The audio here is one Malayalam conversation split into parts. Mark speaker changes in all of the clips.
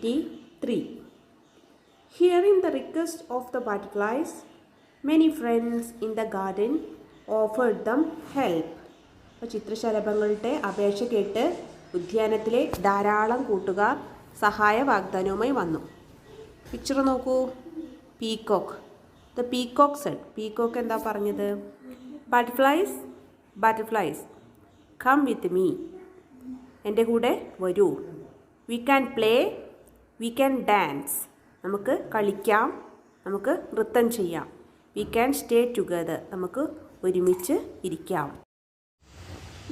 Speaker 1: Activity 3. Hearing the request of the butterflies, many friends in the garden offered them help. അപ്പോൾ ചിത്രശലഭങ്ങളുടെ അപേക്ഷ കേട്ട് ഉദ്യാനത്തിലെ ധാരാളം കൂട്ടുകാർ സഹായ വാഗ്ദാനവുമായി വന്നു. പിക്ചർ നോക്കൂ. Peacock. The peacock said. Peacock എന്താ പറഞ്ഞത്? Butterflies butterflies come with me. എൻ്റെ കൂടെ വരൂ. We can play, we can dance. നമുക്ക് കളിക്കാം, നമുക്ക് നൃത്തം ചെയ്യാം. We can stay together. നമുക്ക് ഒരുമിച്ച് ഇരിക്കാം.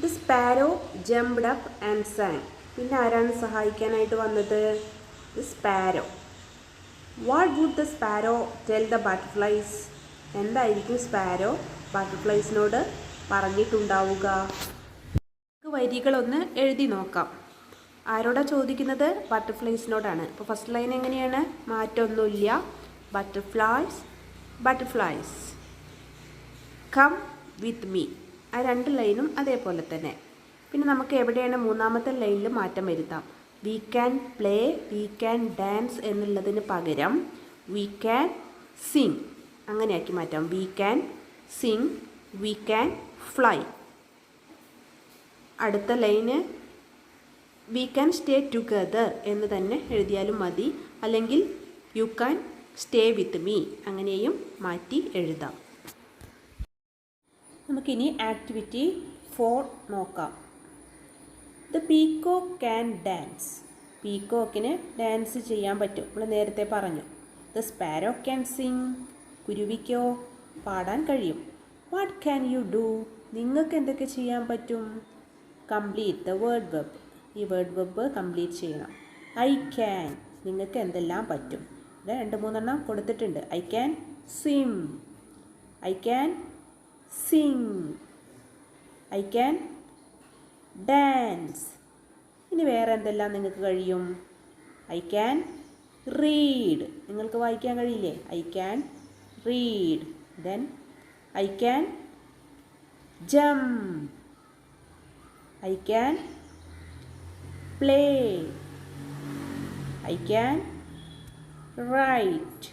Speaker 1: The sparrow jumped up and sang. പിന്നെ ആരാണ് സഹായിക്കാനായിട്ട് വന്നത്? The sparrow. What would the sparrow tell the butterflies? എന്തായിരിക്കും സ്പാരോ ബട്ടർഫ്ലൈസിനോട് പറഞ്ഞിട്ടുണ്ടാവുക? വരികളൊന്ന് എഴുതി നോക്കാം. ആരോടാ ചോദിക്കുന്നത്? ബട്ടർഫ്ലൈസിനോടാണ്. അപ്പോൾ ഫസ്റ്റ് ലൈൻ എങ്ങനെയാണ്? മാറ്റമൊന്നുമില്ല. Butterflies butterflies come with me. ആ രണ്ട് ലൈനും അതേപോലെ തന്നെ. പിന്നെ നമുക്ക് എവിടെയാണ് മൂന്നാമത്തെ ലൈനിൽ മാറ്റം വരുത്താം. We can play, we can dance എന്നുള്ളതിന് പകരം വി ക്യാൻ സിങ് അങ്ങനെയാക്കി മാറ്റാം. We can sing, we can fly. അടുത്ത ലൈന് വി ക്യാൻ സ്റ്റേ ടുഗദർ എന്ന് തന്നെ എഴുതിയാലും മതി. അല്ലെങ്കിൽ you can stay with me അങ്ങനെയും മാറ്റി എഴുതാം. നമുക്കിനി ആക്ടിവിറ്റി 4 നോക്കാം. The peacock can dance. പീകോക്കിന് ഡാൻസ് ചെയ്യാൻ പറ്റും. നമ്മൾ നേരത്തെ പറഞ്ഞു. The sparrow can sing. കുരുവിക്കോ പാടാൻ കഴിയും. What can you do? നിങ്ങൾക്ക് എന്തൊക്കെ ചെയ്യാൻ പറ്റും? Complete the word web. ഈ വേർഡ് വെബ് കംപ്ലീറ്റ് ചെയ്യണം. I can. നിങ്ങൾക്ക് എന്തെല്ലാം പറ്റും? ഇവിടെ 2-3 കൊടുത്തിട്ടുണ്ട്. I can swim, I can Singh, I can dance. ഇനി വേറെ എന്തെല്ലാം നിങ്ങൾക്ക് കഴിയും? I can read. നിങ്ങൾക്ക് വായിക്കാൻ കഴിയില്ലേ? I can read. Then I can jump, I can play, I can write,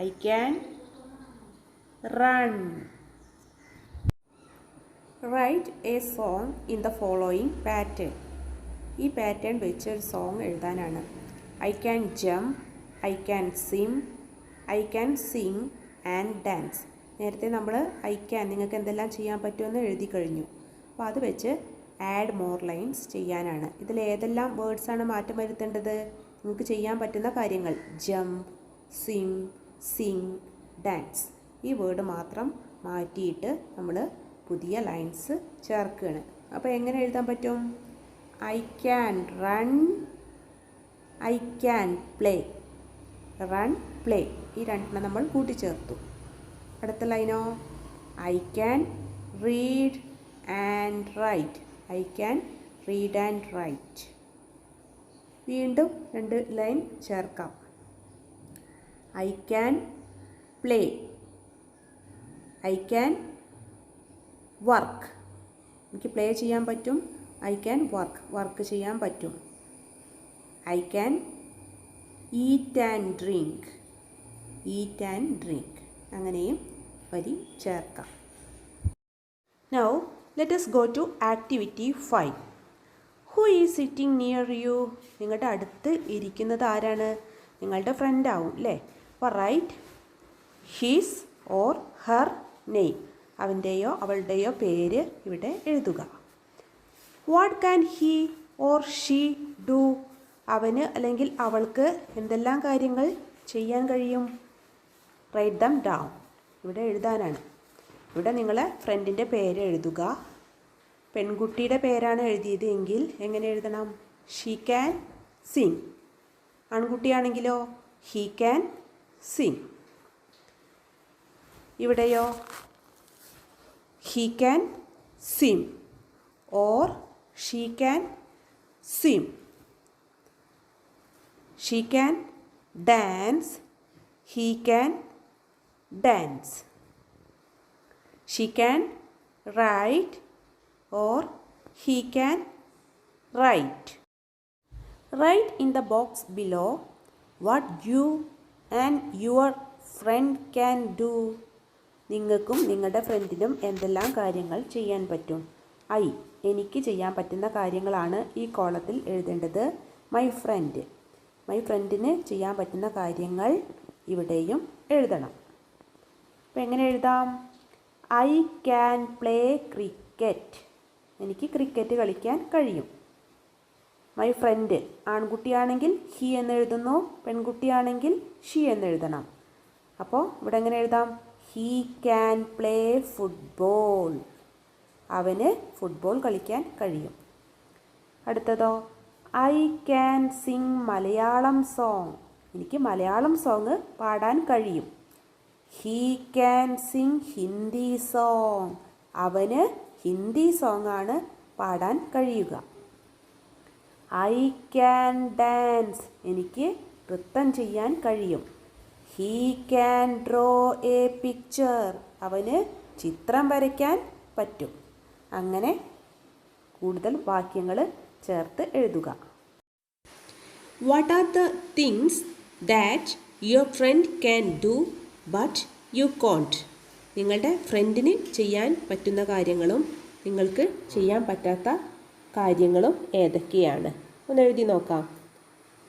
Speaker 1: I can run. Write a song in the following pattern. ഈ പാറ്റേൺ വെച്ച് ഒരു സോങ് എഴുതാനാണ്. I can jump, I can swim, I can sing and dance. നേരത്തെ നമ്മൾ ഐ ക്യാൻ നിങ്ങൾക്ക് എന്തെല്ലാം ചെയ്യാൻ പറ്റുമെന്ന് എഴുതി കഴിഞ്ഞു. അപ്പോൾ അത് വെച്ച് ആഡ് മോർ ലൈൻസ് ചെയ്യാനാണ്. ഇതിൽ ഏതെല്ലാം വേർഡ്സാണ് മാറ്റം വരുത്തേണ്ടത്? നിങ്ങൾക്ക് ചെയ്യാൻ പറ്റുന്ന കാര്യങ്ങൾ ജംപ്, സ്വിം, സിങ്, ഡാൻസ്. ഈ വേർഡ് മാത്രം മാറ്റിയിട്ട് നമ്മൾ പുതിയ ലൈൻസ് ചേർക്കുകയാണ്. അപ്പോൾ എങ്ങനെ എഴുതാൻ പറ്റും? I can run, I can play. Run, play ഈ രണ്ടെണ്ണം നമ്മൾ കൂട്ടിച്ചേർത്തു. അടുത്ത ലൈനോ? I can read and write. I can read and write. വീണ്ടും 2 ലൈൻ ചേർക്കാം. I can play, I can work. എനിക്ക് പ്ലേ ചെയ്യാൻ പറ്റും. ഐ ക്യാൻ വർക്ക് ചെയ്യാൻ പറ്റും. I can eat and drink, eat and drink. അങ്ങനെയും വരി ചേർക്കാം. Now let us go to activity 5. Who is sitting near you? നിങ്ങളുടെ അടുത്ത് ഇരിക്കുന്നത് ആരാണ്? നിങ്ങളുടെ ഫ്രണ്ട് ആവും അല്ലേ? അപ്പോൾ write his or her name. അവൻ്റെയോ അവളുടെയോ പേര് ഇവിടെ എഴുതുക. What can he or she do? അവന് അല്ലെങ്കിൽ അവൾക്ക് എന്തെല്ലാം കാര്യങ്ങൾ ചെയ്യാൻ കഴിയും? Write them down. ഇവിടെ എഴുതാനാണ്. ഇവിടെ നിങ്ങൾ ഫ്രണ്ടിൻ്റെ പേര് എഴുതുക. പെൺകുട്ടിയുടെ പേരാണ് എഴുതിയത് എങ്കിൽ എങ്ങനെ എഴുതണം? She can sing. ആൺകുട്ടിയാണെങ്കിലോ ഹീ ക്യാൻ സിങ്. ഇവിടെയോ he can swim or she can swim. She can dance, he can dance. She can write or he can write. Write in the box below what you and your friend can do. നിങ്ങൾക്കും നിങ്ങളുടെ ഫ്രണ്ടിനും എന്തെല്ലാം കാര്യങ്ങൾ ചെയ്യാൻ പറ്റും. എനിക്ക് ചെയ്യാൻ പറ്റുന്ന കാര്യങ്ങളാണ് ഈ കോളത്തിൽ എഴുതേണ്ടത്. മൈ ഫ്രണ്ടിന് ചെയ്യാൻ പറ്റുന്ന കാര്യങ്ങൾ ഇവിടെയും എഴുതണം. അപ്പോൾ എങ്ങനെ എഴുതാം? I can play cricket. എനിക്ക് ക്രിക്കറ്റ് കളിക്കാൻ കഴിയും. മൈ ഫ്രണ്ട് ആൺകുട്ടിയാണെങ്കിൽ ഹി എന്നെഴുതുന്നു, പെൺകുട്ടിയാണെങ്കിൽ ഷി എന്നെഴുതണം. അപ്പോൾ ഇവിടെ എങ്ങനെ എഴുതാം? He can play football. അവന് ഫുട്ബോൾ കളിക്കാൻ കഴിയും. അടുത്തതോ? I can sing Malayalam song. എനിക്ക് മലയാളം സോങ് പാടാൻ കഴിയും. He can sing Hindi song. അവന് ഹിന്ദി സോങ്ങാണ് പാടാൻ കഴിയുക. I can dance. എനിക്ക് നൃത്തം ചെയ്യാൻ കഴിയും. He can draw a picture. അവന് ചിത്രം വരയ്ക്കാൻ പറ്റും. അങ്ങനെ കൂടുതൽ വാക്യങ്ങൾ ചേർത്ത് എഴുതുക. What are the things that your friend can do but you can't. നിങ്ങളുടെ ഫ്രണ്ടിന് ചെയ്യാൻ പറ്റുന്ന കാര്യങ്ങളും നിങ്ങൾക്ക് ചെയ്യാൻ പറ്റാത്ത കാര്യങ്ങളും ഏതൊക്കെയാണ്? ഒന്ന് എഴുതി നോക്കാം.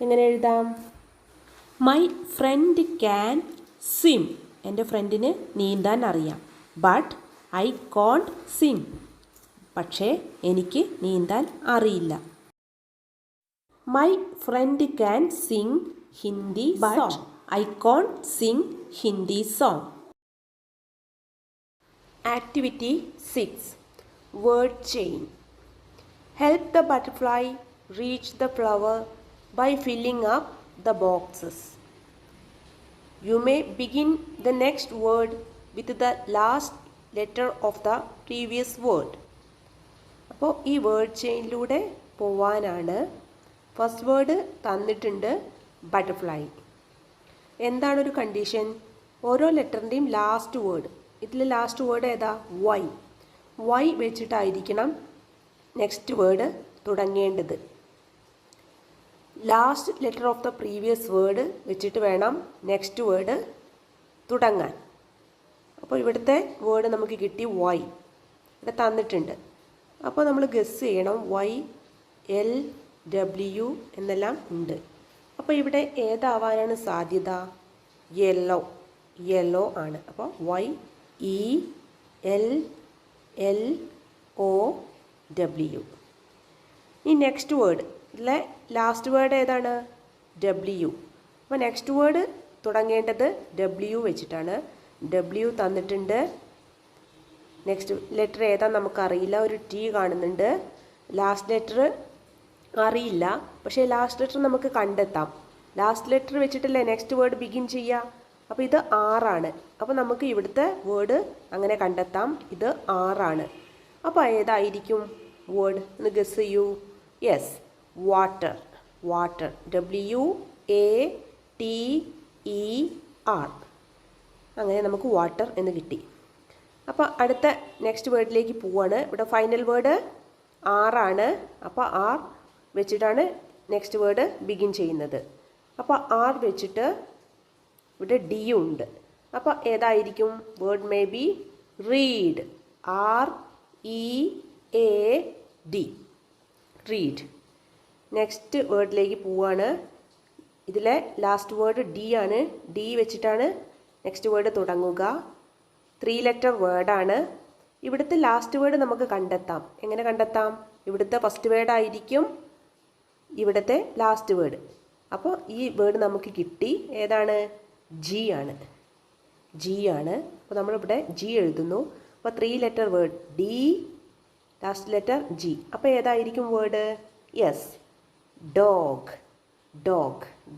Speaker 1: എങ്ങനെ എഴുതാം? My friend can swim. എൻ്റെ ഫ്രണ്ടിന് നീന്താൻ അറിയാം. But I can't swim. പക്ഷേ എനിക്ക് നീന്താൻ അറിയില്ല. My friend can sing Hindi song. I can't sing Hindi song. Activity 6. Word chain. Help the butterfly reach the flower by filling up the boxes. You may begin the next word with the last letter of the previous word. അപ്പോൾ ഈ വേർഡ് ചെയിനിലൂടെ പോവാനാണ്. ഫസ്റ്റ് വേർഡ് തന്നിട്ടുണ്ട് ബട്ടർഫ്ലൈ. എന്താണൊരു കണ്ടീഷൻ? ഓരോ ലെറ്ററിൻ്റെയും ലാസ്റ്റ് വേർഡ്. ഇതിൽ ലാസ്റ്റ് വേർഡ് ഏതാ? വൈ വെച്ചിട്ടായിരിക്കണം നെക്സ്റ്റ് വേർഡ് തുടങ്ങേണ്ടത്. Last letter of the previous word വെച്ചിട്ട് വേണം നെക്സ്റ്റ് വേർഡ് തുടങ്ങാൻ. അപ്പോൾ ഇവിടുത്തെ വേർഡ് നമുക്ക് കിട്ടി വൈ. ഇവിടെ തന്നിട്ടുണ്ട്. അപ്പോൾ നമ്മൾ ഗസ് ചെയ്യണം. വൈ, എൽ, ഡബ്ല്യു എന്നെല്ലാം ഉണ്ട്. അപ്പോൾ ഇവിടെ ഏതാവാനാണ് സാധ്യത? യെല്ലോ ആണ്. അപ്പോൾ Y, E, L, L, O, W. ഈ നെക്സ്റ്റ് വേർഡ് ഇതിലെ ലാസ്റ്റ് വേർഡ് ഏതാണ്? ഡബ്ല്യു. അപ്പോൾ നെക്സ്റ്റ് വേർഡ് തുടങ്ങേണ്ടത് ഡബ്ല്യു വെച്ചിട്ടാണ്. ഡബ്ല്യു തന്നിട്ടുണ്ട്. നെക്സ്റ്റ് ലെറ്റർ ഏതാ നമുക്കറിയില്ല. ഒരു ടി കാണുന്നുണ്ട്. ലാസ്റ്റ് ലെറ്റർ അറിയില്ല. പക്ഷേ ലാസ്റ്റ് ലെറ്റർ നമുക്ക് കണ്ടെത്താം. ലാസ്റ്റ് ലെറ്റർ വെച്ചിട്ടല്ലേ നെക്സ്റ്റ് വേർഡ് ബിഗിൻ ചെയ്യുക. അപ്പോൾ ഇത് ആറാണ്. അപ്പോൾ നമുക്ക് ഇവിടുത്തെ വേർഡ് അങ്ങനെ കണ്ടെത്താം. ഇത് ആറാണ്. അപ്പോൾ ഏതായിരിക്കും വേർഡ് എന്ന് ഗസ് ചെയ്യൂ. Yes, water. WATER. അങ്ങനെ നമുക്ക് വാട്ടർ എന്ന് കിട്ടി. അപ്പോൾ അടുത്ത നെക്സ്റ്റ് വേർഡിലേക്ക് പോവാണ്. ഇവിടെ ഫൈനൽ വേർഡ് ആറാണ്. അപ്പോൾ ആർ വെച്ചിട്ടാണ് നെക്സ്റ്റ് വേർഡ് ബിഗിൻ ചെയ്യുന്നത്. അപ്പോൾ ആർ വെച്ചിട്ട് ഇവിടെ ഡിയും ഉണ്ട്. അപ്പോൾ ഏതായിരിക്കും word? May be read. READ. Read. Next വേർഡിലേക്ക് പോവാണ്. ഇതിലെ ലാസ്റ്റ് വേർഡ് ഡി ആണ്. ഡി വെച്ചിട്ടാണ് നെക്സ്റ്റ് വേർഡ് തുടങ്ങുക. 3 ലെറ്റർ വേർഡാണ്. ഇവിടുത്തെ ലാസ്റ്റ് വേർഡ് നമുക്ക് കണ്ടെത്താം. എങ്ങനെ കണ്ടെത്താം? ഇവിടുത്തെ ഫസ്റ്റ് വേർഡായിരിക്കും ഇവിടുത്തെ ലാസ്റ്റ് വേർഡ്. അപ്പോൾ ഈ വേർഡ് നമുക്ക് കിട്ടി. ഏതാണ്? ജി ആണ്. അപ്പോൾ നമ്മളിവിടെ ജി എഴുതുന്നു. അപ്പോൾ 3 letter word D, last letter G. അപ്പോൾ ഏതായിരിക്കും word? Yes, dog.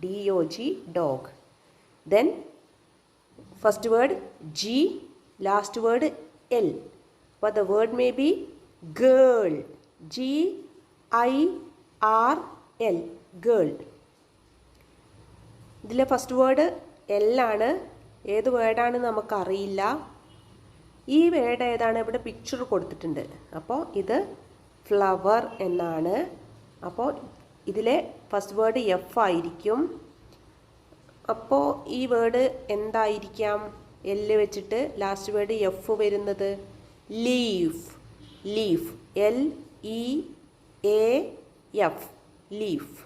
Speaker 1: DOG, dog. Then first word G, last word L. അപ്പോൾ the word may be girl. GIRL, girl. ഇതിലെ ഫസ്റ്റ് വേർഡ് എല്ലാണ്. ഏത് വേർഡാണെന്ന് നമുക്കറിയില്ല. ഈ വേർഡ് ഏതാണ്? ഇവിടെ പിക്ചർ കൊടുത്തിട്ടുണ്ട്. അപ്പോൾ ഇത് ഫ്ലവർ എന്നാണ്. അപ്പോൾ ഇതിലെ ഫസ്റ്റ് വേർഡ് എഫ് ആയിരിക്കും. അപ്പോൾ ഈ വേർഡ് എന്തായിരിക്കാം? എല്ല് വെച്ചിട്ട് ലാസ്റ്റ് വേർഡ് എഫ് വരുന്നത് ലീഫ്. Leaf, LEAF, leaf.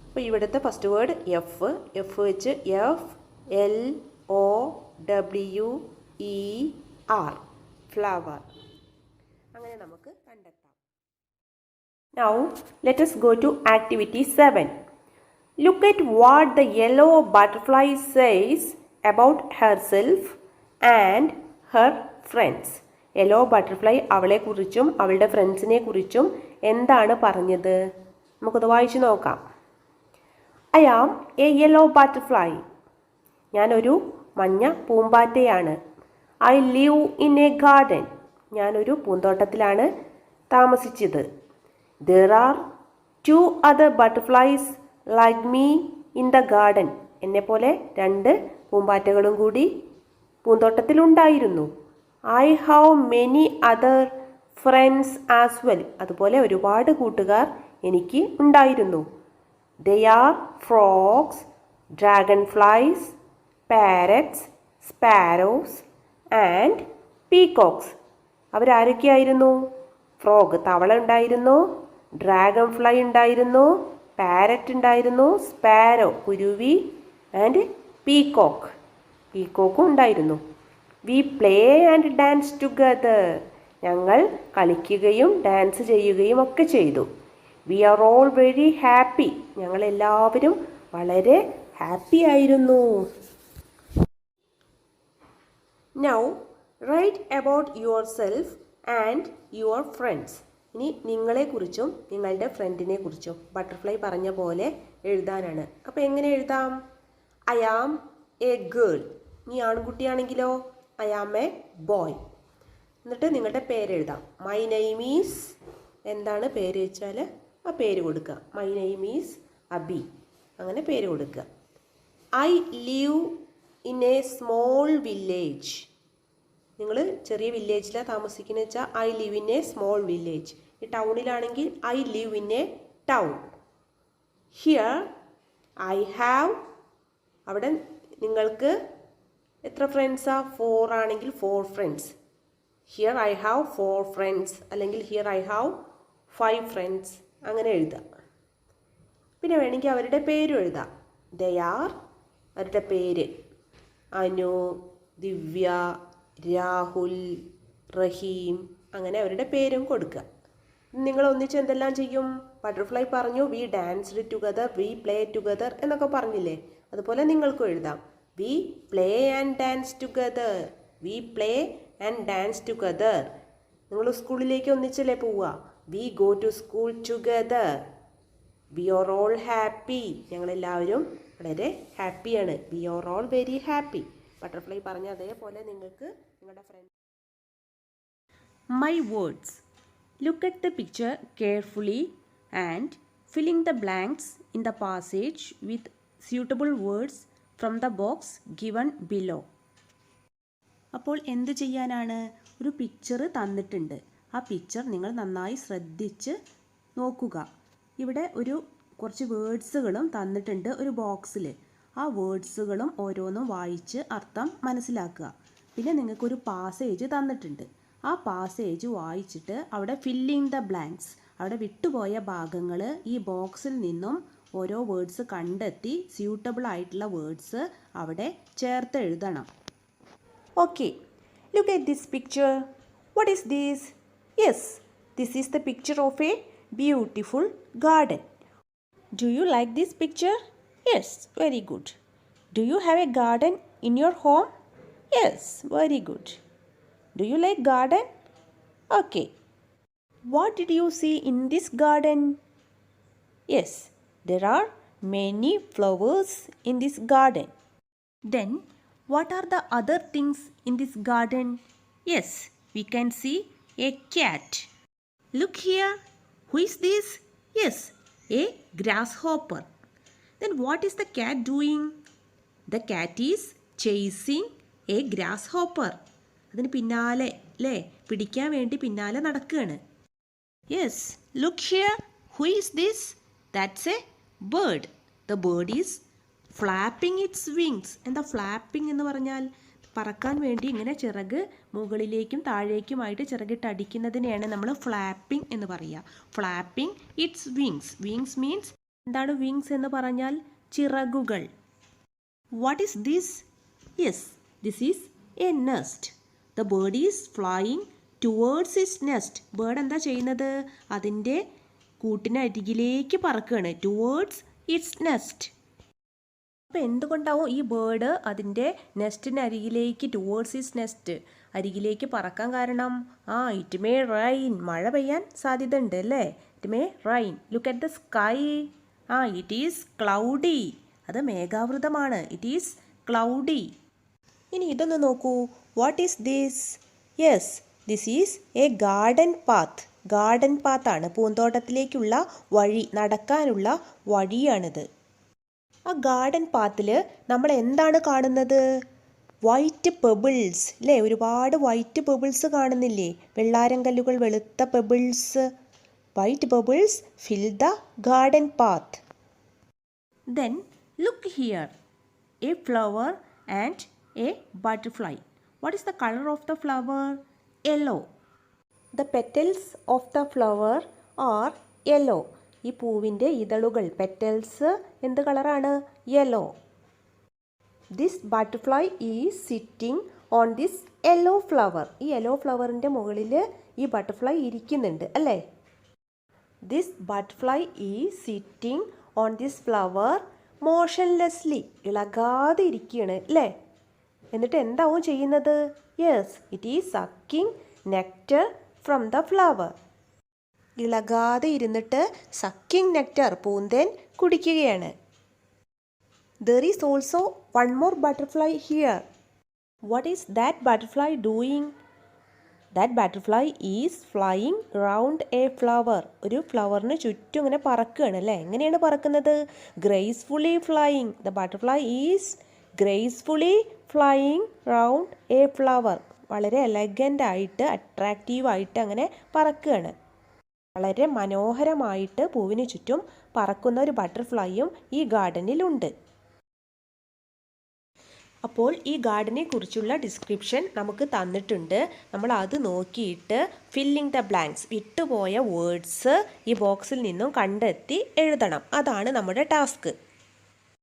Speaker 1: അപ്പോൾ ഇവിടുത്തെ ഫസ്റ്റ് വേർഡ് എഫ്. എഫ് വെച്ച് FLOWER, ഫ്ലവർ. അങ്ങനെ നമുക്ക് കണ്ടെത്താം. Now let us go to activity 7. Look at what the yellow butterfly says about herself and her friends. Yellow butterfly അവളെക്കുറിച്ചും അവളുടെ ഫ്രണ്ട്സിനെ കുറിച്ചും എന്താണ് പറഞ്ഞത്? നമുക്കത് വായിച്ചു നോക്കാം. I am a yellow butterfly. ഞാനൊരു മഞ്ഞ പൂമ്പാറ്റയാണ്. I live in a garden. ഞാനൊരു പൂന്തോട്ടത്തിലാണ് താമസിച്ചത്. There are 2 other butterflies like me in the garden. എന്നെപ്പോലെ 2 പൂമ്പാറ്റകളും കൂടി പൂന്തോട്ടത്തിലുണ്ടായിരുന്നു. I have many other friends as well. അതുപോലെ ഒരുപാട് കൂട്ടുകാർ എനിക്ക് ഉണ്ടായിരുന്നു. They are frogs, dragonflies, parrots, sparrows and peacocks. അവരാരൊക്കെയായിരുന്നു? ഫ്രോഗ് തവള ഉണ്ടായിരുന്നു, ഡ്രാഗൺ ഫ്ലൈ ഉണ്ടായിരുന്നു, പാരറ്റ് ഉണ്ടായിരുന്നു, സ്പാരോ കുരുവി ആൻഡ് പീക്കോക്കും ഉണ്ടായിരുന്നു. We play and dance together. ഞങ്ങൾ കളിക്കുകയും ഡാൻസ് ചെയ്യുകയും ഒക്കെ ചെയ്തു. We are all very happy. ഞങ്ങളെല്ലാവരും വളരെ ഹാപ്പി ആയിരുന്നു. Now write about yourself and your friends. ഇനി നിങ്ങളെക്കുറിച്ചും നിങ്ങളുടെ ഫ്രണ്ടിനെ കുറിച്ചും ബട്ടർഫ്ലൈ പറഞ്ഞ പോലെ എഴുതാനാണ്. അപ്പോൾ എങ്ങനെ എഴുതാം? I am a girl. നീ ആൺകുട്ടിയാണെങ്കിലോ ഐ ആം എ ബോയ്. എന്നിട്ട് നിങ്ങളുടെ പേരെഴുതാം. മൈ നെയിം ഈസ്, എന്താണ് പേര് വെച്ചാൽ ആ പേര് കൊടുക്കുക. മൈ നെയിം ഈസ് അബി, അങ്ങനെ പേര് കൊടുക്കുക. I live in a small village. നിങ്ങൾ ചെറിയ വില്ലേജിലാണ് താമസിക്കുന്നത് വെച്ചാൽ I live in a small village. ഈ ടൗണിലാണെങ്കിൽ I live in a town. Here I have, അവിടെ നിങ്ങൾക്ക് എത്ര ഫ്രണ്ട്സാ? 4 ആണെങ്കിൽ 4 friends. Here I have 4 friends, അല്ലെങ്കിൽ ഹിയർ ഐ ഹാവ് 5 ഫ്രണ്ട്സ്, അങ്ങനെ എഴുതാം. പിന്നെ വേണമെങ്കിൽ അവരുടെ പേരും എഴുതാം. ദേ ആർ, അവരുടെ പേര് അനു, ദിവ്യ, രാഹുൽ, റഹീം, അങ്ങനെ അവരുടെ പേരും കൊടുക്കുക. നിങ്ങൾ ഒന്നിച്ച് എന്തെല്ലാം ചെയ്യും? ബട്ടർഫ്ലൈ പറഞ്ഞു we danced together, we play together എന്നൊക്കെ പറഞ്ഞില്ലേ, അതുപോലെ നിങ്ങൾക്കും എഴുതാം. We play and dance together, we play and dance together. നിങ്ങൾ സ്കൂളിലേക്ക് ഒന്നിച്ചല്ലേ പോവുക? We go to school together. We are all happy. ഞങ്ങളെല്ലാവരും വളരെ ഹാപ്പിയാണ്. We are all very happy. Butterfly പറഞ്ഞ അതേപോലെ നിങ്ങൾക്ക് നിങ്ങളുടെ friend. My words. Look at the picture carefully and filling the blanks in the passage with suitable words from the box given below. അപ്പോൾ എന്ത് ചെയ്യാനാണ്? ഒരു പിക്ചർ തന്നിട്ടുണ്ട്. ആ പിക്ചർ നിങ്ങൾ നന്നായി ശ്രദ്ധിച്ച് നോക്കുക. ഇവിടെ കുറച്ച് വേർഡ്സുകളും തന്നിട്ടുണ്ട് ഒരു ബോക്സിൽ. ആ വേർഡ്സുകളും ഓരോന്നും വായിച്ച് അർത്ഥം മനസ്സിലാക്കുക. പിന്നെ നിങ്ങൾക്കൊരു പാസേജ് തന്നിട്ടുണ്ട്. ആ പാസേജ് വായിച്ചിട്ട് അവിടെ ഫില്ലിങ് ദ ബ്ലാങ്ക്സ്, അവിടെ വിട്ടുപോയ ഭാഗങ്ങൾ ഈ ബോക്സിൽ നിന്നും ഓരോ വേർഡ്സ് കണ്ടെത്തി സ്യൂട്ടബിൾ ആയിട്ടുള്ള വേർഡ്സ് അവിടെ ചേർത്ത് എഴുതണം. Okay, look at this picture. What is this? Yes, this is the picture of A beautiful garden. Do you like this picture? Yes, very good. Do you have a garden in your home? Yes, very good. Do you like garden? Okay. What did you see in this garden? Yes, there are many flowers in this garden. Then, what are the other things in this garden? Yes, we can see a cat. Look here. Who is this? Yes, a grasshopper. Then what is the cat doing? The cat is chasing a grasshopper. അതിന് പിന്നാലെ അല്ലേ, പിടിക്കാൻ വേണ്ടി പിന്നാലെ നടക്കുകയാണ്. Yes, look here. Who is this? That's a bird. The bird is flapping its wings. എന്താ ഫ്ലാപ്പിംഗ് എന്ന് പറഞ്ഞാൽ? പറക്കാൻ വേണ്ടി ഇങ്ങനെ ചിറക് മുകളിലേക്കും താഴേക്കുമായിട്ട് ചിറകിട്ട് അടിക്കുന്നതിനെയാണ് നമ്മൾ ഫ്ലാപ്പിംഗ് എന്ന് പറയുക. Flapping its wings. Wings means എന്താണ് വിങ്സ് എന്ന് പറഞ്ഞാൽ? ചിറകുകൾ. What is this? Yes, this is a nest. The bird is flying towards its nest. Bird എന്താ ചെയ്യുന്നത്? അതിൻ്റെ കൂട്ടിനരികിലേക്ക് പറക്കുകയാണ്. Towards its nest. അപ്പോൾ എന്തുകൊണ്ടാവും ഈ ബേർഡ് അതിൻ്റെ നെസ്റ്റിനരികിലേക്ക്, ടുവേർഡ്സ് ഇറ്റ്സ് നെസ്റ്റ് അരികിലേക്ക് പറക്കാൻ കാരണം? It may rain. മഴ പെയ്യാൻ സാധ്യത ഉണ്ട് അല്ലേ? It may rain. Look at the sky. It is cloudy. അത് മേഘാവൃതമാണ്. It is cloudy. ഇനി ഇതൊന്ന് നോക്കൂ. What is this? Yes, this is a garden path. Garden പാത്താണ്. പൂന്തോട്ടത്തിലേക്കുള്ള വഴി, നടക്കാനുള്ള വഴിയാണിത്. ആ ഗാർഡൻ പാത്തിൽ നമ്മൾ എന്താണ് കാണുന്നത്? വൈറ്റ് പെബിൾസ് അല്ലേ? ഒരുപാട് വൈറ്റ് പെബിൾസ് കാണുന്നില്ലേ? വെള്ളാരം കല്ലുകൾ, വെളുത്ത pebbles. White pebbles fill the garden path. Then look here. A flower and a butterfly. What is the colour of the flower? Yellow. The petals of the flower are yellow. ഈ പൂവിൻ്റെ ഇതളുകൾ, പെറ്റൽസ് എന്ത് കളറാണ്? Yellow. This butterfly is sitting on this yellow flower. ഈ യെല്ലോ ഫ്ലവറിൻ്റെ മുകളിൽ ഈ ബട്ടർഫ്ലൈ ഇരിക്കുന്നുണ്ട് അല്ലേ? This butterfly is sitting on this flower motionlessly. ഇളകാതെ ഇരിക്കുകയാണ് അല്ലേ? എന്നിട്ട് എന്താവും ചെയ്യുന്നത്? Yes, it is sucking nectar from the flower. ഇളകാതെ ഇരുന്നിട്ട് സക്കിംഗ് നെക്ടർ, പൂന്തേൻ കുടിക്കുകയാണ്. There is also one more butterfly here. What is that butterfly doing? That butterfly is flying round a flower. ഒരു ഫ്ലവറിന് ചുറ്റും ഇങ്ങനെ പറക്കുകയാണ് അല്ലേ? എങ്ങനെയാണ് പറക്കുന്നത്? Gracefully flying. The butterfly is gracefully flying round a flower. വളരെ എലഗൻ്റ് ആയിട്ട്, അട്രാക്റ്റീവായിട്ട് അങ്ങനെ പറക്കുകയാണ്. വളരെ മനോഹരമായിട്ട് പൂവിന് ചുറ്റും പറക്കുന്ന ഒരു ബട്ടർഫ്ലൈയും ഈ ഗാർഡനിലുണ്ട്. അപ്പോൾ ഈ ഗാർഡനെ കുറിച്ചുള്ള ഡിസ്ക്രിപ്ഷൻ നമുക്ക് തന്നിട്ടുണ്ട്. നമ്മൾ അത് നോക്കിയിട്ട് ഫില്ലിംഗ് ദ ബ്ലാങ്ക്സ്, വിട്ടുപോയ വേർഡ്സ് ഈ ബോക്സിൽ നിന്നും കണ്ടെത്തി എഴുതണം. അതാണ് നമ്മുടെ ടാസ്ക്.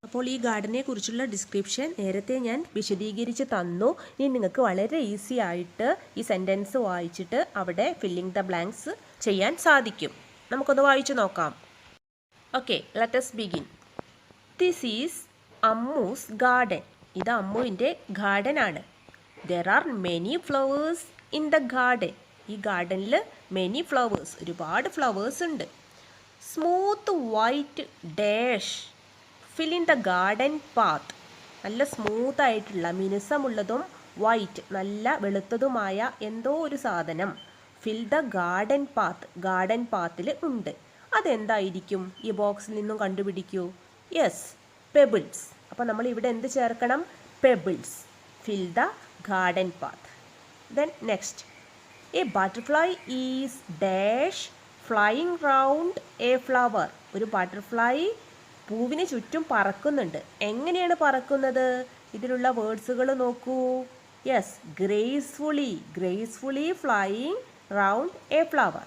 Speaker 1: അപ്പോൾ ഈ ഗാർഡനെ കുറിച്ചുള്ള ഡിസ്ക്രിപ്ഷൻ നേരത്തെ ഞാൻ വിശദീകരിച്ച് തന്നു. ഇനി നിങ്ങൾക്ക് വളരെ ഈസി ആയിട്ട് ഈ സെൻറ്റൻസ് വായിച്ചിട്ട് അവിടെ ഫില്ലിംഗ് ദ ബ്ലാങ്ക്സ് ചെയ്യാൻ സാധിക്കും. നമുക്കൊന്ന് വായിച്ചു നോക്കാം. Okay, let us begin. This is Ammu's garden. ഇത് അമ്മുവിൻ്റെ ഗാർഡൻ ആണ്. There are many flowers in the garden. ഈ ഗാർഡനിൽ മെനി ഫ്ലവേഴ്സ്, ഒരുപാട് ഫ്ലവേഴ്സ് ഉണ്ട്. Smooth white dash fill in the garden path. നല്ല സ്മൂത്ത് ആയിട്ടുള്ള, മിനുസമുള്ളതും വൈറ്റ്, നല്ല വെളുത്തതുമായ എന്തോ ഒരു സാധനം fill the garden path, garden പാത്തിൽ ഉണ്ട്. അതെന്തായിരിക്കും? ഈ ബോക്സിൽ നിന്നും കണ്ടുപിടിക്കൂ. Yes, pebbles. അപ്പോൾ നമ്മൾ ഇവിടെ എന്ത് ചേർക്കണം? Pebbles. Fill the garden path. Then next, a butterfly is dash flying round a flower. ഒരു ബട്ടർഫ്ലൈ പൂവിന് ചുറ്റും പറക്കുന്നുണ്ട്. എങ്ങനെയാണ് പറക്കുന്നത്? ഇതിലുള്ള വേർഡ്സുകൾ നോക്കൂ. Yes, gracefully. Gracefully flying round a flower.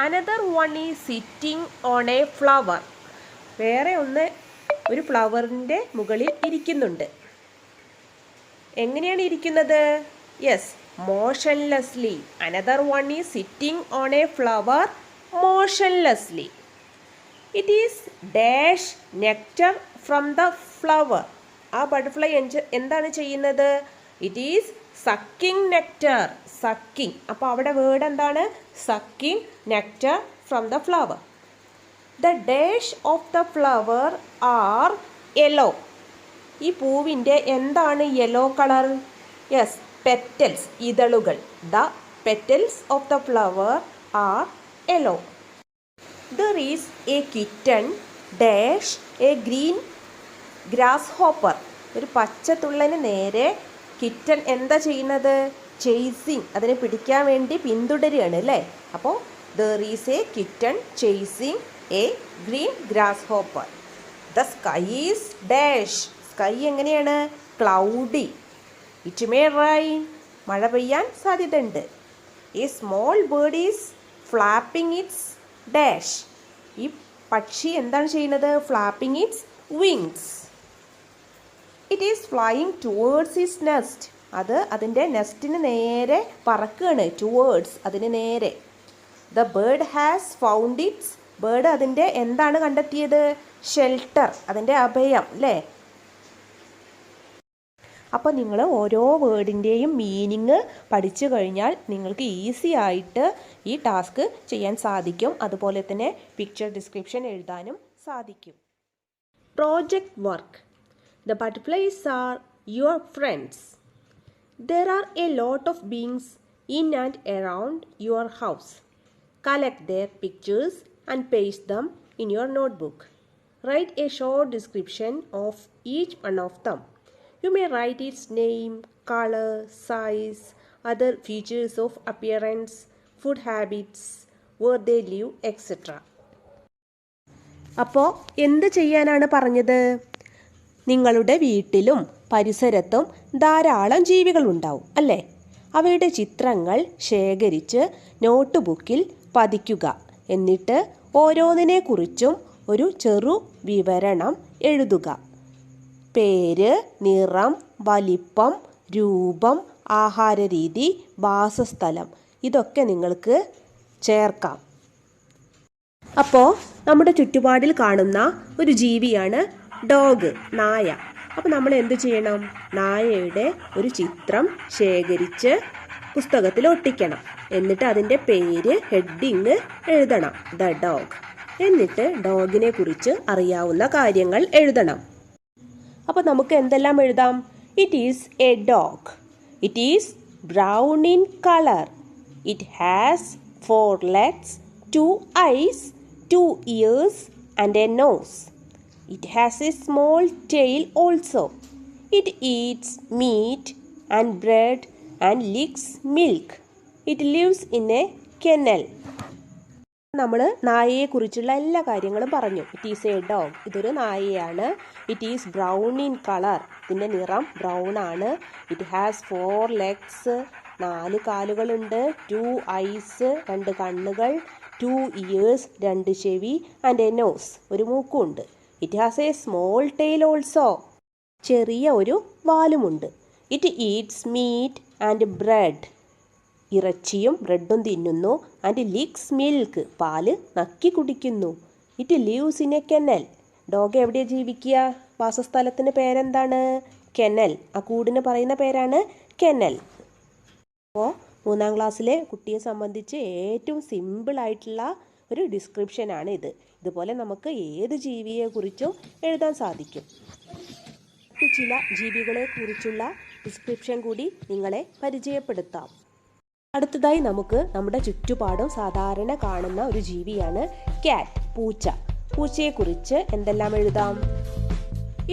Speaker 1: Another one is sitting on a flower. വേറെ ഒന്ന് ഒരു ഫ്ലവറിൻ്റെ മുകളിൽ ഇരിക്കുന്നുണ്ട്. എങ്ങനെയാണ് ഇരിക്കുന്നത്? Yes, motionlessly. Another one is sitting on a flower motionlessly. It is dash nectar from the flower. ആ ബട്ടർഫ്ലൈ എന്താണ് ചെയ്യുന്നത്? It is sucking nectar. Sucking. അപ്പോൾ അവിടെ വേർഡ് എന്താണ്? Sucking nectar from the flower. The dash of the flower are yellow. ഈ പൂവിൻ്റെ എന്താണ് യെല്ലോ കളർ? യെസ്, പെറ്റൽസ്, ഇതളുകൾ. The petals of the flower are yellow. There is a kitten dash a green grasshopper. ഒരു പച്ചത്തുള്ളന് നേരെ കിറ്റൻ എന്താ ചെയ്യുന്നത്? ചേസിങ്. അതിനെ പിടിക്കാൻ വേണ്ടി പിന്തുടരുകയാണ് അല്ലേ? അപ്പോൾ there is a kitten chasing a green grasshopper. The sky is dash. Sky എങ്ങനെയാണ്? ക്ലൗഡി. It may rain. മഴ പെയ്യാൻ സാധ്യതയുണ്ട്. A small bird is flapping its dash. ഈ പക്ഷി എന്താണ് ചെയ്യുന്നത്? Flapping its wings. It is flying towards its nest. അത് അതിൻ്റെ നെസ്റ്റിന് നേരെ പറക്കുകയാണ്. ടുവേർഡ്സ്, അതിന് നേരെ. The bird has found its. Bird അതിൻ്റെ എന്താണ് കണ്ടെത്തിയത്? ഷെൽട്ടർ, അതിൻ്റെ അഭയം അല്ലേ? അപ്പോൾ നിങ്ങൾ ഓരോ വേർഡിൻ്റെയും മീനിങ് പഠിച്ചു കഴിഞ്ഞാൽ നിങ്ങൾക്ക് ഈസി ആയിട്ട് ഈ ടാസ്ക് ചെയ്യാൻ സാധിക്കും. അതുപോലെ തന്നെ പിക്ചർ ഡിസ്ക്രിപ്ഷൻ എഴുതാനും സാധിക്കും. Project work. The butterflies are your friends. There are a lot of beings in and around your house. Collect their pictures and paste them in your notebook. Write a short description of each one of them. You may write its name, color, size, other features of appearance, food habits, where they live, etc. അപ്പോൾ എന്ത് ചെയ്യാനാണ് പറഞ്ഞത്? നിങ്ങളുടെ വീട്ടിലും പരിസരത്തും ധാരാളം ജീവികളുണ്ടാവും അല്ലേ? അവയുടെ ചിത്രങ്ങൾ ശേഖരിച്ച് നോട്ട് ബുക്കിൽ പതിക്കുക. എന്നിട്ട് ഓരോന്നിനെക്കുറിച്ചും ഒരു ചെറു വിവരണം എഴുതുക. പേര്, നിറം, വലിപ്പം, രൂപം, ആഹാരരീതി, വാസസ്ഥലം, ഇതൊക്കെ നിങ്ങൾക്ക് ചേർക്കാം. അപ്പോൾ നമ്മുടെ ചുറ്റുപാടിൽ കാണുന്ന ഒരു ജീവിയാണ് ഡോഗ്, നായ. അപ്പോൾ നമ്മൾ എന്ത് ചെയ്യണം? നായയുടെ ഒരു ചിത്രം ശേഖരിച്ച് പുസ്തകത്തിൽ ഒട്ടിക്കണം. എന്നിട്ട് അതിൻ്റെ പേര്, ഹെഡിങ് എഴുതണം, ദ ഡോഗ്. എന്നിട്ട് ഡോഗിനെ കുറിച്ച് അറിയാവുന്ന കാര്യങ്ങൾ എഴുതണം. അപ്പോൾ നമുക്ക് എന്തെല്ലാം എഴുതാം? It is a dog. It is brown in colour. It has 4 legs, 2 eyes, 2 ears and a nose. It has a small tail also. It eats meat and bread and licks milk. It lives in a kennel. നമ്മൾ നായയെക്കുറിച്ചുള്ള എല്ലാ കാര്യങ്ങളും പറഞ്ഞു. It is a dog. ഇതൊരു നായയാണ്. It is brown in colour. ഇതിൻ്റെ നിറം ബ്രൗൺ ആണ്. ഇറ്റ് ഹാസ് 4 legs, 4 കാലുകളുണ്ട്. 2 eyes, 2 കണ്ണുകൾ. 2 ears, 2 ചെവി. ആൻഡ് എ നോസ്, ഒരു മൂക്കുണ്ട്. It has a small tail also. ചെറിയ ഒരു വാലുമുണ്ട്. It eats meat and bread. ഇറച്ചിയും ബ്രെഡും തിന്നുന്നു. And licks milk. പാല് നക്കി കുടിക്കുന്നു. It leaves in a kennel. Dog എവിടെയാണ് ജീവിക്കുക? വാസസ്ഥലത്തിന് പേരെന്താണ്? കെന്നൽ. ആ കൂടിന് പറയുന്ന പേരാണ് കെന്നൽ. അപ്പോൾ 3ാം ക്ലാസ്സിലെ കുട്ടിയെ സംബന്ധിച്ച് ഏറ്റവും സിമ്പിളായിട്ടുള്ള ഒരു ഡിസ്ക്രിപ്ഷനാണ് ഇത്. ഇതുപോലെ നമുക്ക് ഏത് ജീവിയെക്കുറിച്ചും എഴുതാൻ സാധിക്കും. ചില ജീവികളെ കുറിച്ചുള്ള ഡിസ്ക്രിപ്ഷൻ കൂടി നിങ്ങളെ പരിചയപ്പെടുത്താം. അടുത്തതായി നമുക്ക് നമ്മുടെ ചുറ്റുപാടും സാധാരണ കാണുന്ന ഒരു ജീവിയാണ് ക്യാറ്റ്, പൂച്ച. പൂച്ചയെക്കുറിച്ച് എന്തെല്ലാം എഴുതാം?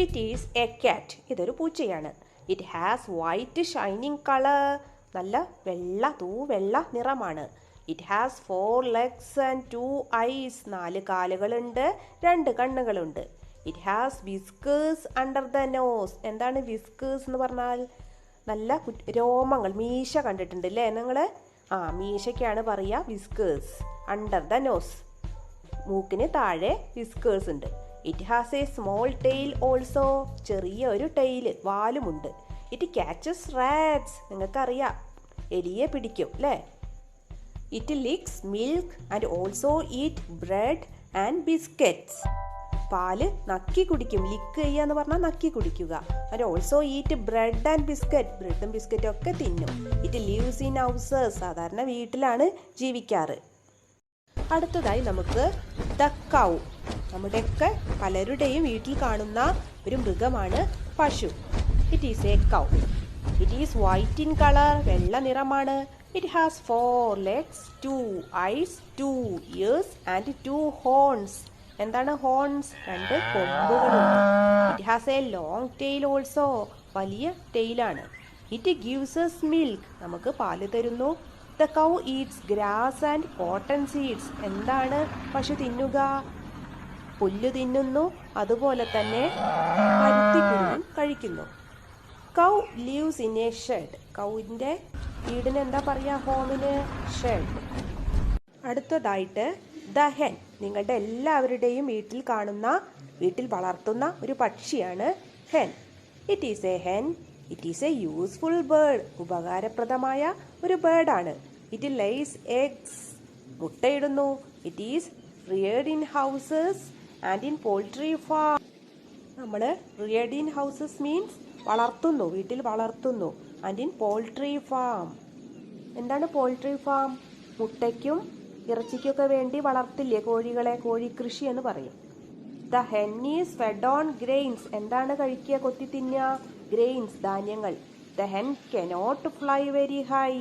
Speaker 1: It is a cat. ഇതൊരു പൂച്ചയാണ്. It has white shining colour. നല്ല വെള്ള നിറമാണ്. It has 4 legs and 2 eyes. 4 കാലുകളുണ്ട്, 2 കണ്ണുകളുണ്ട്. It has whiskers under the nose. എന്താണ് വിസ്കേഴ്സ് എന്ന് പറഞ്ഞാൽ? നല്ല രോമങ്ങൾ, മീശ കണ്ടിട്ടുണ്ട് അല്ലേ നിങ്ങൾ? മീശയ്ക്കാണ് പറയുക വിസ്കേഴ്സ്. അണ്ടർ ദ നോസ്, മൂക്കിന് താഴെ വിസ്കേഴ്സ് ഉണ്ട്. It has a small tail also. ചെറിയ ഒരു ടെയിൽ, വാലുമുണ്ട്. It catches rats. നിങ്ങൾക്കറിയാം, എലിയെ പിടിക്കും അല്ലേ? It licks milk and also eat bread and biscuits. പാല് നക്കി കുടിക്കും. ലിക്ക് ചെയ്യുക എന്ന് പറഞ്ഞാൽ നക്കി കുടിക്കുക. And also eat bread and biscuit. ബ്രെഡും ബിസ്ക്കറ്റും ഒക്കെ തിന്നും. It lives in houses. സാധാരണ വീട്ടിലാണ് ജീവിക്കാറ്. അടുത്തതായി നമുക്ക് ദ കൗ. നമ്മുടെയൊക്കെ പലരുടെയും വീട്ടിൽ കാണുന്ന ഒരു മൃഗമാണ് പശു. It is A cow. It is white in colour. വെള്ള നിറമാണ്. It has 4 legs, 2 eyes, 2 ears and 2 horns. എന്താണ് ഹോൺസ്? 2 കൊമ്പുകളുണ്ട്. It has a long tail also. വലിയ ടെയിലാണ്. It gives us milk. നമുക്ക് പാല് തരുന്നു. The cow eats grass and cotton seeds. എന്താണ് പശു തിന്നുക? പുല്ല് തിന്നുന്നു, അതുപോലെ തന്നെ പരുത്തിക്കുരുവും കഴിക്കുന്നു. Cow leaves in a shed. കൗവിൻ്റെ വീടിന് എന്താ പറയുക? ഹോമിന് ഷെഡ്. അടുത്തതായിട്ട് ദ ഹെൻ. നിങ്ങളുടെ എല്ലാവരുടെയും വീട്ടിൽ വളർത്തുന്ന ഒരു പക്ഷിയാണ് hen. It is a hen. It is a useful bird. ഉപകാരപ്രദമായ ഒരു ബേർഡാണ്. It lays eggs. മുട്ടയിടുന്നു. It is reared in houses and in poultry farm. നമ്മൾ റിയർഡ് ഇൻ ഹൗസസ് മീൻസ് വളർത്തുന്നു, വീട്ടിൽ വളർത്തുന്നു. And in poultry farm. എന്താണ് പോൾട്രി ഫാം? മുട്ടയ്ക്കും ഇറച്ചിക്കൊക്കെ വേണ്ടി വളർത്തില്ലേ കോഴികളെ? കോഴിക്കൃഷി എന്ന് പറയും. The hen is fed on grains. എന്താണ് കഴിക്കുക? കൊത്തി തിന്നുക. ഗ്രെയിൻസ്, ധാന്യങ്ങൾ. The hen cannot fly very high.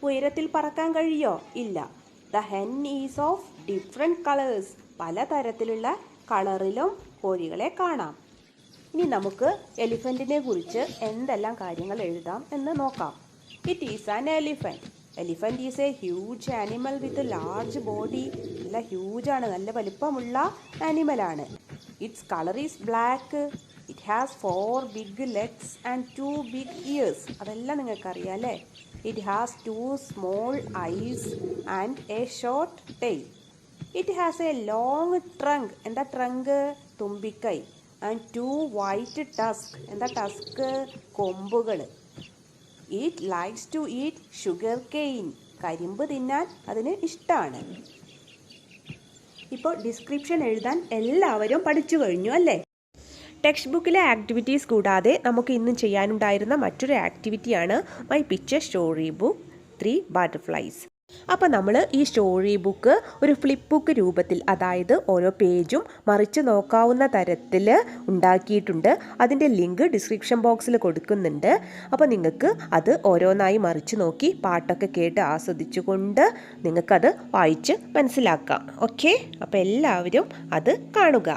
Speaker 1: ഉയരത്തിൽ പറക്കാൻ കഴിയോ? ഇല്ല. The hen is of different colours. പലതരത്തിലുള്ള കളറിലും കോഴികളെ കാണാം. ഇനി നമുക്ക് എലിഫന്റിനെ കുറിച്ച് എന്തെല്ലാം കാര്യങ്ങൾ എഴുതാം എന്ന് നോക്കാം. It is an elephant. Elephant is a huge animal with large body. നല്ല ഹ്യൂജാണ്, നല്ല വലിപ്പമുള്ള ആനിമലാണ്. Its colour is black. It has 4 big legs and 2 big ears. അതെല്ലാം നിങ്ങൾക്കറിയാം അല്ലേ? It has 2 small eyes and a short tail. It has a long trunk. എന്താ ട്രങ്ക്? തുമ്പിക്കൈ. And 2 white tusk. എന്താ ടസ്ക്? കൊമ്പുകൾ. It likes to eat sugarcane. കരിമ്പ് തിന്നാൻ അതിന് ഇഷ്ടമാണ്. ഇപ്പോൾ ഡിസ്ക്രിപ്ഷൻ എഴുതാൻ എല്ലാവരും പഠിച്ചു കഴിഞ്ഞു അല്ലേ? ടെക്സ്റ്റ് ബുക്കിലെ ആക്ടിവിറ്റീസ് കൂടാതെ നമുക്ക് ഇന്നും ചെയ്യാനുണ്ടായിരുന്ന മറ്റൊരു ആക്ടിവിറ്റിയാണ് my picture story book 3 butterflies. അപ്പോൾ നമ്മൾ ഈ സ്റ്റോറി ബുക്ക് ഒരു ഫ്ലിപ്പ് ബുക്ക് രൂപത്തിൽ, അതായത് ഓരോ പേജും മറിച്ച് നോക്കാവുന്ന തരത്തിൽ ഉണ്ടാക്കിയിട്ടുണ്ട്. അതിൻ്റെ ലിങ്ക് ഡിസ്ക്രിപ്ഷൻ ബോക്സിൽ കൊടുക്കുന്നുണ്ട്. അപ്പോൾ നിങ്ങൾക്ക് അത് ഓരോന്നായി മറിച്ച് നോക്കി പാട്ടൊക്കെ കേട്ട് ആസ്വദിച്ചുകൊണ്ട് നിങ്ങൾക്കത് വായിച്ച് മനസ്സിലാക്കാം. ഓക്കെ, അപ്പോൾ എല്ലാവരും അത് കാണുക.